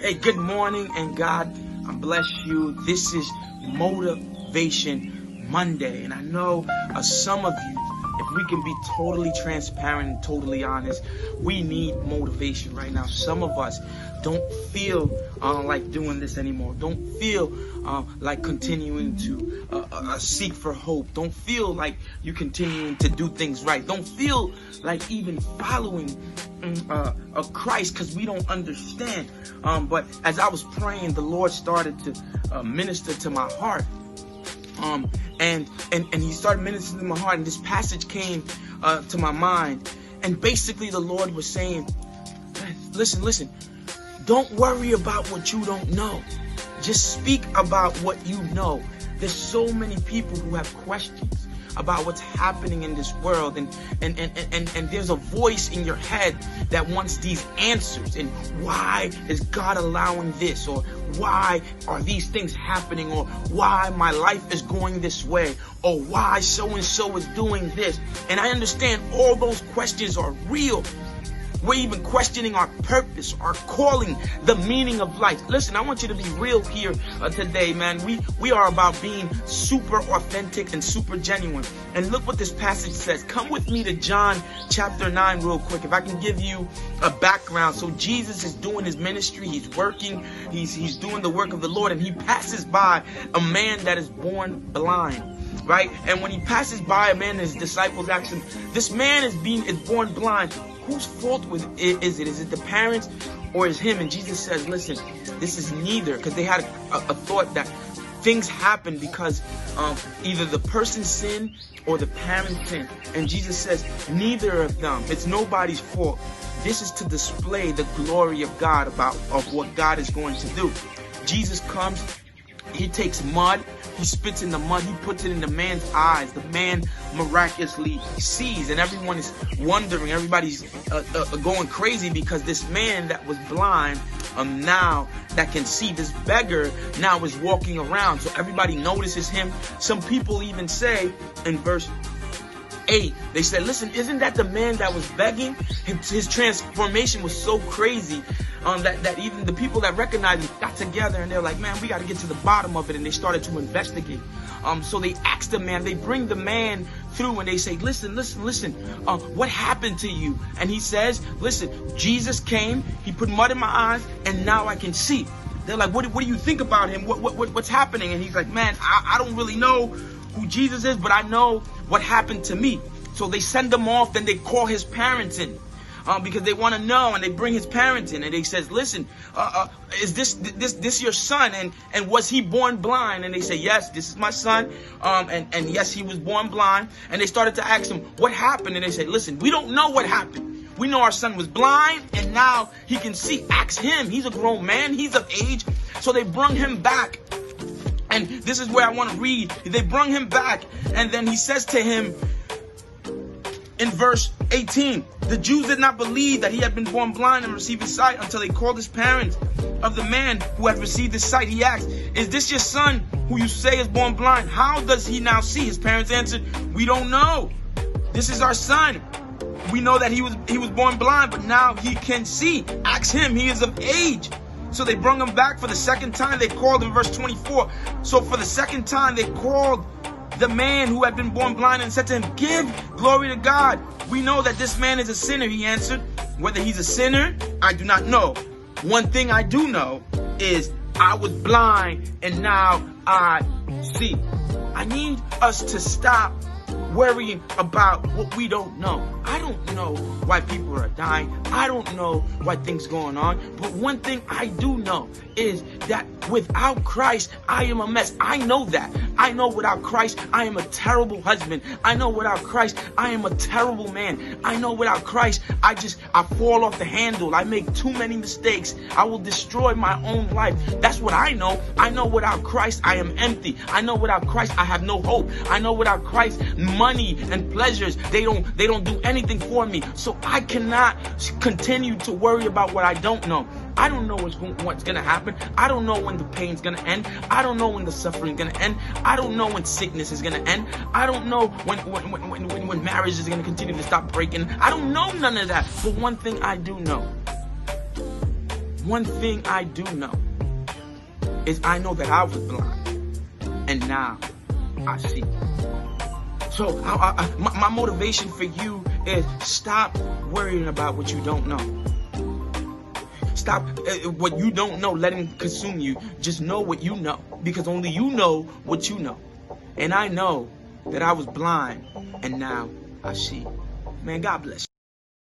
Hey, good morning and God bless you. This is Motivation Monday. And I know some of you, if we can be totally transparent and totally honest, we need motivation right now. Some of us don't feel like doing this anymore. Don't feel like continuing to seek for hope. Don't feel like you continuing to do things right. Don't feel like even following Christ because we don't understand. But as I was praying, the Lord started to minister to my heart. And he started ministering to my heart, and this passage came to my mind. And basically the Lord was saying, listen, don't worry about what you don't know. Just speak about what you know. There's so many people who have questions about what's happening in this world, and there's a voice in your head that wants these answers. And why is God allowing this? Or why are these things happening? Or why my life is going this way? Or why so-and-so is doing this? And I understand all those questions are real. We're even questioning our purpose, our calling, the meaning of life. Listen, I want you to be real here today, man. We are about being super authentic and super genuine. And look what this passage says. Come with me to John chapter 9 real quick. If I can give you a background. So Jesus is doing his ministry. He's working. He's doing the work of the Lord. And he passes by a man that is born blind. Right? And when he passes by a man, his disciples ask him, this man is born blind. Whose fault is it? Is it the parents or is him? And Jesus says, listen, this is neither. Because they had a thought that things happen because either the person sinned or the parents sinned. And Jesus says, neither of them. It's nobody's fault. This is to display the glory of God of what God is going to do. Jesus comes. He takes mud, he spits in the mud, he puts it in the man's eyes. The man miraculously sees, and everyone is wondering, everybody's going crazy because this man that was blind now that can see, this beggar now is walking around. So everybody notices him. Some people even say in verse 8, they said, listen, isn't that the man that was begging? His transformation was so crazy that even the people that recognized him got together and they're like, man, we got to get to the bottom of it. And they started to investigate. So they asked the man, they bring the man through and they say, listen, what happened to you? And he says, listen, Jesus came, he put mud in my eyes, and now I can see. They're like, what do you think about him? What's happening? And he's like, man, I don't really know who Jesus is, but I know what happened to me. So they send him off, then they call his parents in because they want to know, and they bring his parents in, and they says, listen, is this your son? And was he born blind? And they say, yes, this is my son. And yes, he was born blind. And they started to ask him, what happened? And they say, listen, we don't know what happened. We know our son was blind and now he can see. Ask him. He's a grown man. He's of age. So they bring him back. And this is where I want to read. They brought him back, and then he says to him in verse 18, the Jews did not believe that he had been born blind and received his sight until they called his parents of the man who had received his sight. He asked, is this your son who you say is born blind? How does he now see? His parents answered, we don't know. This is our son. We know that he was born blind, but now he can see. Ask him. He is of age. So they brought him back for the second time. They called him, verse 24. So for the second time, they called the man who had been born blind and said to him, give glory to God. We know that this man is a sinner, he answered. Whether he's a sinner, I do not know. One thing I do know is I was blind and now I see. I need us to stop worrying about what we don't know. I don't know why people are dying. I don't know why things are going on. But one thing I do know is that without Christ, I am a mess. I know that. I know without Christ, I am a terrible husband. I know without Christ, I am a terrible man. I know without Christ, I fall off the handle. I make too many mistakes. I will destroy my own life. That's what I know. I know without Christ, I am empty. I know without Christ, I have no hope. I know without Christ, money and pleasures, they don't do anything for me. So I cannot continue to worry about what I don't know. I don't know what's going to happen. I don't know when the pain's going to end. I don't know when the suffering is going to end. I don't know when sickness is going to end. I don't know when marriage is going to continue to stop breaking. I don't know none of that. But one thing I do know, one thing I do know is I know that I was blind, and now I see. So my motivation for you is stop worrying about what you don't know. Stop what you don't know letting consume you. Just know what you know, because only you know what you know. And I know that I was blind, and now I see. Man, God bless you.